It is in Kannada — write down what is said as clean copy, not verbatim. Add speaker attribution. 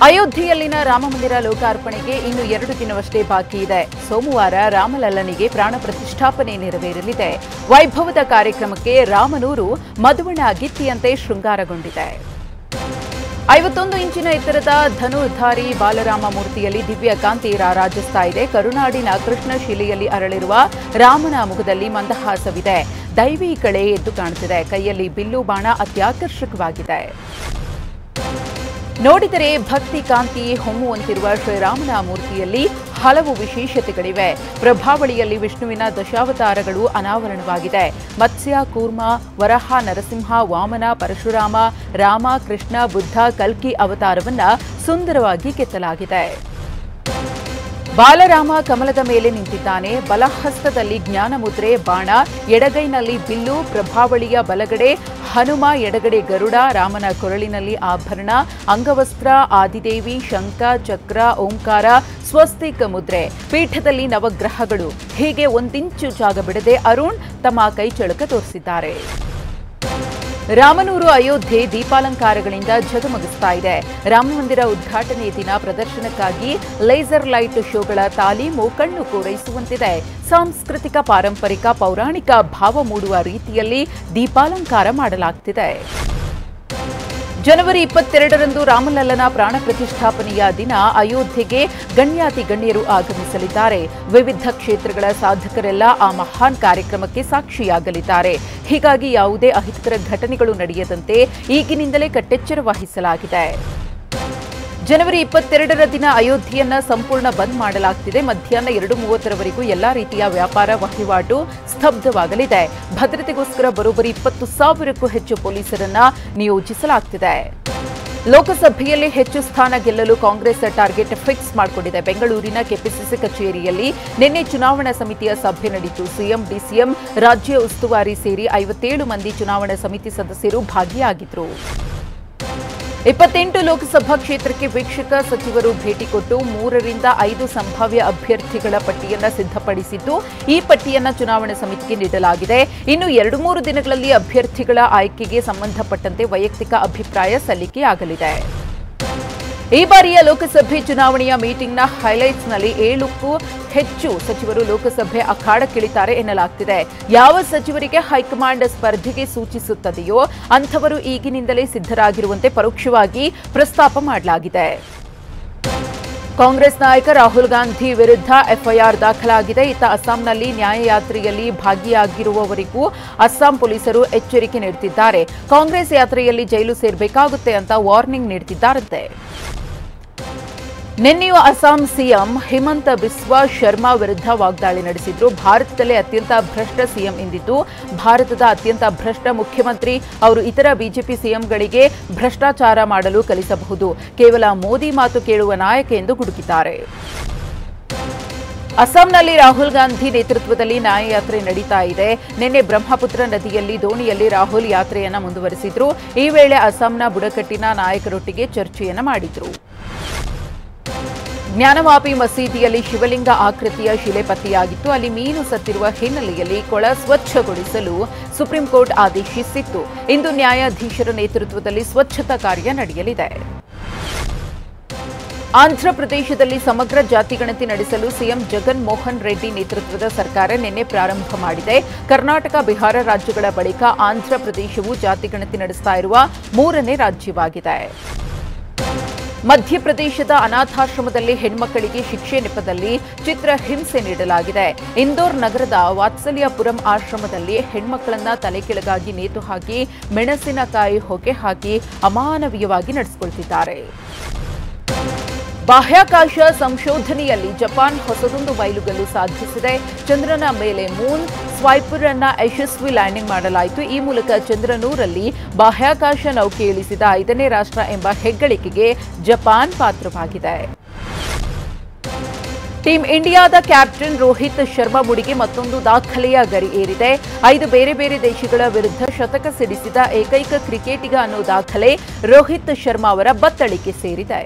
Speaker 1: ಅಯೋಧ್ಯೆಯಲ್ಲಿನ ರಾಮಮಂದಿರ ಲೋಕಾರ್ಪಣೆಗೆ ಇನ್ನು 2 ದಿನವಷ್ಟೇ ಬಾಕಿ ಇದೆ. ಸೋಮವಾರ ರಾಮಲಲ್ಲನಿಗೆ ಪ್ರಾಣ ಪ್ರತಿಷ್ಠಾಪನೆ ನೆರವೇರಲಿದೆ. ವೈಭವದ ಕಾರ್ಯಕ್ರಮಕ್ಕೆ ರಾಮನೂರು ಮಧುವಣ ಗಿತ್ತಿಯಂತೆ ಶೃಂಗಾರಗೊಂಡಿದೆ. 51 ಇಂಚಿನ ಎತ್ತರದ ಧನುರ್ಧಾರಿ ಬಾಲರಾಮ ಮೂರ್ತಿಯಲ್ಲಿ ದಿವ್ಯ ಕಾಂತಿ ರಾರಾಜಿಸ್ತಾ ಇದೆ. ಕರುನಾಡಿನ ಕೃಷ್ಣಶಿಲೆಯಲ್ಲಿ ಅರಳಿರುವ ರಾಮನ ಮುಖದಲ್ಲಿ ಮಂದಹಾಸವಿದೆ. ದೈವಿ ಕಳೆ ಎದ್ದು ಕಾಣುತ್ತಿದೆ. ಕೈಯಲ್ಲಿ ಬಿಲ್ಲು ಬಾಣ ಅತ್ಯಾಕರ್ಷಕವಾಗಿದೆ. ನೋಡಿದರೆ ಭಕ್ತಿ ಕಾಂತಿ ಹೊಮ್ಮುವಂತಿರುವ ಶ್ರೀರಾಮನ ಮೂರ್ತಿಯಲ್ಲಿ ಹಲವು ವಿಶೇಷತೆಗಳಿವೆ. ಪ್ರಭಾವಳಿಯಲ್ಲಿ ವಿಷ್ಣುವಿನ ದಶಾವತಾರಗಳು ಅನಾವರಣವಾಗಿದೆ. ಮತ್ಸ್ಯ, ಕೂರ್ಮ, ವರಹ, ನರಸಿಂಹ, ವಾಮನ, ಪರಶುರಾಮ, ರಾಮ, ಕೃಷ್ಣ, ಬುದ್ಧ, ಕಲ್ಕಿ ಅವತಾರವನ್ನ ಸುಂದರವಾಗಿ ಕೆತ್ತಲಾಗಿದೆ. ಬಾಲರಾಮ ಕಮಲದ ಮೇಲೆ ನಿಂತಿದ್ದಾನೆ. ಬಲಹಸ್ತದಲ್ಲಿ ಜ್ಞಾನ ಮುದ್ರೆ, ಬಾಣ, ಎಡಗೈನಲ್ಲಿ ಬಿಲ್ಲು, ಪ್ರಭಾವಳಿಯ ಬಲಗಡೆ ಹನುಮ, ಎಡಗಡೆ ಗರುಡ, ರಾಮನ ಕೊರಳಿನಲ್ಲಿ ಆಭರಣ, ಅಂಗವಸ್ತ್ರ, ಆದಿದೇವಿ, ಶಂಖ, ಚಕ್ರ, ಓಂಕಾರ, ಸ್ವಸ್ತಿಕ್ ಮುದ್ರೆ, ಪೀಠದಲ್ಲಿ ನವಗ್ರಹಗಳು. ಹೀಗೆ ಒಂದಿಂಚು ಜಾಗ ಬಿಡದೆ ಅರುಣ್ ತಮ್ಮ ಕೈಚಳಕ ತೋರಿಸಿದ್ದಾರೆ. ರಾಮನೂರು ಅಯೋಧ್ಯೆ ದೀಪಾಲಂಕಾರಗಳಿಂದ ಝಗಮಗಿಸ್ತಾ ಇದೆ. ರಾಮಮಂದಿರ ಉದ್ಘಾಟನೆ ದಿನ ಪ್ರದರ್ಶನಕ್ಕಾಗಿ ಲೇಸರ್ ಲೈಟ್ ಶೋಗಳ ತಾಲೀಮು ಕಣ್ಣು ಕೋರೈಸುವಂತಿದೆ. ಸಾಂಸ್ಕೃತಿಕ, ಪಾರಂಪರಿಕ, ಪೌರಾಣಿಕ ಭಾವ ಮೂಡುವ ರೀತಿಯಲ್ಲಿ ದೀಪಾಲಂಕಾರ ಮಾಡಲಾಗುತ್ತಿದೆ. ಜನವರಿ 22ರಂದು ರಾಮಲಲ್ಲನ ಪ್ರಾಣ ಪ್ರತಿಷ್ಠಾಪನೆಯ ದಿನ ಅಯೋಧ್ಯೆಗೆ ಗಣ್ಯಾತಿ ಗಣ್ಯರು ಆಗಮಿಸಲಿದ್ದಾರೆ. ವಿವಿಧ ಕ್ಷೇತ್ರಗಳ ಸಾಧಕರೆಲ್ಲ ಆ ಮಹಾನ್ ಕಾರ್ಯಕ್ರಮಕ್ಕೆ ಸಾಕ್ಷಿಯಾಗಲಿದ್ದಾರೆ. ಹೀಗಾಗಿ ಯಾವುದೇ ಅಹಿತಕರ ಘಟನೆಗಳು ನಡೆಯದಂತೆ ಈಗಿನಿಂದಲೇ ಕಟ್ಟೆಚ್ಚರ ವಹಿಸಲಾಗಿದೆ. ಜನವರಿ 22ರ ದಿನ ಅಯೋಧ್ಯೆಯನ್ನ ಸಂಪೂರ್ಣ ಬಂದ್ ಮಾಡಲಾಗುತ್ತಿದೆ. ಮಧ್ಯಾಹ್ನ 2:30ರವರೆಗೂ ಎಲ್ಲಾ ರೀತಿಯ ವ್ಯಾಪಾರ ವಹಿವಾಟು ಸ್ತಬ್ಧವಾಗಲಿದೆ. ಭದ್ರತೆಗೋಸ್ಕರ ಬರೋಬ್ಬರಿ 20,000ಕ್ಕೂ ಹೆಚ್ಚು ಪೊಲೀಸರನ್ನ ನಿಯೋಜಿಸಲಾಗುತ್ತಿದೆ. ಲೋಕಸಭೆಯಲ್ಲಿ ಹೆಚ್ಚು ಸ್ಥಾನ ಗೆಲ್ಲಲು ಕಾಂಗ್ರೆಸ್ ಟಾರ್ಗೆಟ್ ಫಿಕ್ಸ್ ಮಾಡಿಕೊಂಡಿದೆ. ಬೆಂಗಳೂರಿನ ಕೆಪಿಸಿಸಿ ಕಚೇರಿಯಲ್ಲಿ ನಿನ್ನೆ ಚುನಾವಣಾ ಸಮಿತಿಯ ಸಭೆ ನಡೆಯಿತು. ಸಿಎಂ, ಡಿಸಿಎಂ, ರಾಜ್ಯ ಉಸ್ತುವಾರಿ ಸೇರಿ 57 ಮಂದಿ ಚುನಾವಣಾ ಸಮಿತಿ ಸದಸ್ಯರು ಭಾಗಿಯಾಗಿದ್ದರು. 28 ಲೋಕಸಭಾ ಕ್ಷೇತ್ರಕ್ಕೆ ವೀಕ್ಷಕ ಸಚಿವರು ಭೇಟಿ ಕೊಟ್ಟು 3 ರಿಂದ 5 ಸಂಭಾವ್ಯ ಅಭ್ಯರ್ಥಿಗಳ ಪಟ್ಟಿಯನ್ನು ಸಿದ್ಧಪಡಿಸಿದ್ದು, ಈ ಪಟ್ಟಿಯನ್ನು ಚುನಾವಣಾ ಸಮಿತಿಗೆ ನೀಡಲಾಗಿದೆ. ಇನ್ನು 2-3 ದಿನಗಳಲ್ಲಿ ಅಭ್ಯರ್ಥಿಗಳ ಆಯ್ಕೆಗೆ ಸಂಬಂಧಪಟ್ಟಂತೆ ವೈಯಕ್ತಿಕ ಅಭಿಪ್ರಾಯ ಸಲ್ಲಿಕೆಯಾಗಲಿದೆ. ಈ ಬಾರಿಯ ಲೋಕಸಭೆ ಚುನಾವಣೆಯ ಮೀಟಿಂಗ್ನ ಹೈಲೈಟ್ಸ್ನಲ್ಲಿ 7ಕ್ಕೂ ಹೆಚ್ಚು ಸಚಿವರು ಲೋಕಸಭೆ ಅಖಾಡಕ್ಕಿಳಿತಾರೆ ಎನ್ನಲಾಗುತ್ತಿದೆ. ಯಾವ ಸಚಿವರಿಗೆ ಹೈಕಮಾಂಡ್ ಸ್ಪರ್ಧೆಗೆ ಸೂಚಿಸುತ್ತದೆಯೋ ಅಂಥವರು ಈಗಿನಿಂದಲೇ ಸಿದ್ಧರಾಗಿರುವಂತೆ ಪರೋಕ್ಷವಾಗಿ ಪ್ರಸ್ತಾಪ ಮಾಡಲಾಗಿದೆ. ಕಾಂಗ್ರೆಸ್ ನಾಯಕ ರಾಹುಲ್ ಗಾಂಧಿ ವಿರುದ್ಧ ಎಫ್ಐಆರ್ ದಾಖಲಾಗಿದೆ. ಇತ್ತ ಅಸ್ಸಾಂನಲ್ಲಿ ನ್ಯಾಯಯಾತ್ರೆಯಲ್ಲಿ ಭಾಗಿಯಾಗಿರುವವರಿಗೂ ಅಸ್ಸಾಂ ಪೊಲೀಸರು ಎಚ್ಚರಿಕೆ ನೀಡುತ್ತಿದ್ದಾರೆ. ಕಾಂಗ್ರೆಸ್ ಯಾತ್ರೆಯಲ್ಲಿ ಜೈಲು ಸೇರಬೇಕಾಗುತ್ತೆ ಅಂತ ವಾರ್ನಿಂಗ್ ನೀಡುತ್ತಿದ್ದಾರಂತೆ. ನಿನ್ನೆಯೂ ಅಸ್ಸಾಂ ಸಿಎಂ ಹಿಮಂತ ಬಿಸ್ವಾ ಶರ್ಮಾ ವಿರುದ್ಧ ವಾಗ್ದಾಳಿ ನಡೆಸಿದ್ರು. ಭಾರತದಲ್ಲೇ ಅತ್ಯಂತ ಭ್ರಷ್ಟ ಸಿಎಂ ಎಂದಿದ್ದು, ಭಾರತದ ಅತ್ಯಂತ ಭ್ರಷ್ಟ ಮುಖ್ಯಮಂತ್ರಿ. ಅವರು ಇತರ ಬಿಜೆಪಿ ಸಿಎಂಗಳಿಗೆ ಭ್ರಷ್ಟಾಚಾರ ಮಾಡಲು ಕಲಿಸಬಹುದು. ಕೇವಲ ಮೋದಿ ಮಾತು ಕೇಳುವ ನಾಯಕ ಎಂದು ಗುಡುಗಿದ್ದಾರೆ. ಅಸ್ಸಾಂನಲ್ಲಿ ರಾಹುಲ್ ಗಾಂಧಿ ನೇತೃತ್ವದಲ್ಲಿ ನ್ಯಾಯಯಾತ್ರೆ ನಡೀತಾ ಇದೆ. ನಿನ್ನೆ ಬ್ರಹ್ಮಪುತ್ರ ನದಿಯಲ್ಲಿ ದೋಣಿಯಲ್ಲಿ ರಾಹುಲ್ ಯಾತ್ರೆಯನ್ನ ಮುಂದುವರೆಸಿದ್ರು. ಈ ವೇಳೆ ಅಸ್ಸಾಂನ ಬುಡಕಟ್ಟಿನ ನಾಯಕರೊಟ್ಟಿಗೆ ಚರ್ಚೆಯನ್ನ ಮಾಡಿದ್ರು. ಜ್ಞಾನವಾಪಿ ಮಸೀದಿಯಲ್ಲಿ ಶಿವಲಿಂಗ ಆಕೃತಿಯ ಶಿಲೆ ಪತ್ತೆಯಾಗಿತ್ತು. ಅಲ್ಲಿ ಮೀನು ಸತ್ತಿರುವ ಹಿನ್ನೆಲೆಯಲ್ಲಿ ಕೊಳ ಸ್ವಚ್ಛಗೊಳಿಸಲು ಸುಪ್ರೀಂ ಕೋರ್ಟ್ ಆದೇಶಿಸಿತ್ತು. ಇಂದು ನ್ಯಾಯಾಧೀಶರ ನೇತೃತ್ವದಲ್ಲಿ ಸ್ವಚ್ಛತಾ ಕಾರ್ಯ ನಡೆಯಲಿದೆ. ಆಂಧ್ರಪ್ರದೇಶದಲ್ಲಿ ಸಮಗ್ರ ಜಾತಿಗಣತಿ ನಡೆಸಲು ಸಿಎಂ ಜಗನ್ ಮೋಹನ್ ರೆಡ್ಡಿ ನೇತೃತ್ವದ ಸರ್ಕಾರ ನಿನ್ನೆ ಪ್ರಾರಂಭ ಮಾಡಿದೆ. ಕರ್ನಾಟಕ, ಬಿಹಾರ ರಾಜ್ಯಗಳ ಬಳಿಕ ಆಂಧ್ರಪ್ರದೇಶವು ಜಾತಿಗಣತಿ ನಡೆಸ್ತಾ ಇರುವ 3ನೇ ರಾಜ್ಯವಾಗಿದೆ. ಮಧ್ಯಪ್ರದೇಶದ ಅನಾಥಾಶ್ರಮದಲ್ಲಿ ಹೆಣ್ಮಕ್ಕಳಿಗೆ ಶಿಕ್ಷೆ ನೆಪದಲ್ಲಿ ಚಿತ್ರಹಿಂಸೆ ನೀಡಲಾಗಿದೆ. ಇಂದೋರ್ ನಗರದ ವಾತ್ಸಲ್ಯಪುರಂ ಆಶ್ರಮದಲ್ಲಿ ಹೆಣ್ಮಕ್ಕಳನ್ನ ತಲೆಕೆಳಗಾಗಿ ನೇತು ಹಾಕಿ ಮೆಣಸಿನಕಾಯಿ ಹೊಗೆ ಹಾಕಿ ಅಮಾನವೀಯವಾಗಿ ನಡೆಸಿಕೊಳ್ತಿದ್ದಾರೆ. ಬಾಹ್ಯಾಕಾಶ ಸಂಶೋಧನೆಯಲ್ಲಿ ಜಪಾನ್ ಹೊಸದೊಂದು ಮೈಲುಗಲ್ಲು ಸಾಧಿಸಿದೆ. ಚಂದ್ರನ ಮೇಲೆ ಮೂನ್ ಸ್ವೈಪರ್ ಅನ್ನ ಯಶಸ್ವಿ ಲ್ಯಾಂಡಿಂಗ್ ಮಾಡಲಾಯಿತು. ಈ ಮೂಲಕ ಚಂದ್ರನೂರಲ್ಲಿ ಬಾಹ್ಯಾಕಾಶ ನೌಕೆ ಇಳಿಸಿದ 5ನೇ ರಾಷ್ಟ್ರ ಎಂಬ ಹೆಗ್ಗಳಿಕೆಗೆ ಜಪಾನ್ ಪಾತ್ರವಾಗಿದೆ. ಟೀಂ ಇಂಡಿಯಾದ ಕ್ಯಾಪ್ಟನ್ ರೋಹಿತ್ ಶರ್ಮಾ ಮುಡಿಗೆ ಮತ್ತೊಂದು ದಾಖಲೆಯ ಗರಿ ಏರಿದೆ. 5 ಬೇರೆ ಬೇರೆ ದೇಶಗಳ ವಿರುದ್ಧ ಶತಕ ಸಿಡಿಸಿದ ಏಕೈಕ ಕ್ರಿಕೆಟಿಗ ಅನ್ನೋ ದಾಖಲೆ ರೋಹಿತ್ ಶರ್ಮಾ ಅವರ ಬತ್ತಳಿಕೆ ಸೇರಿದೆ.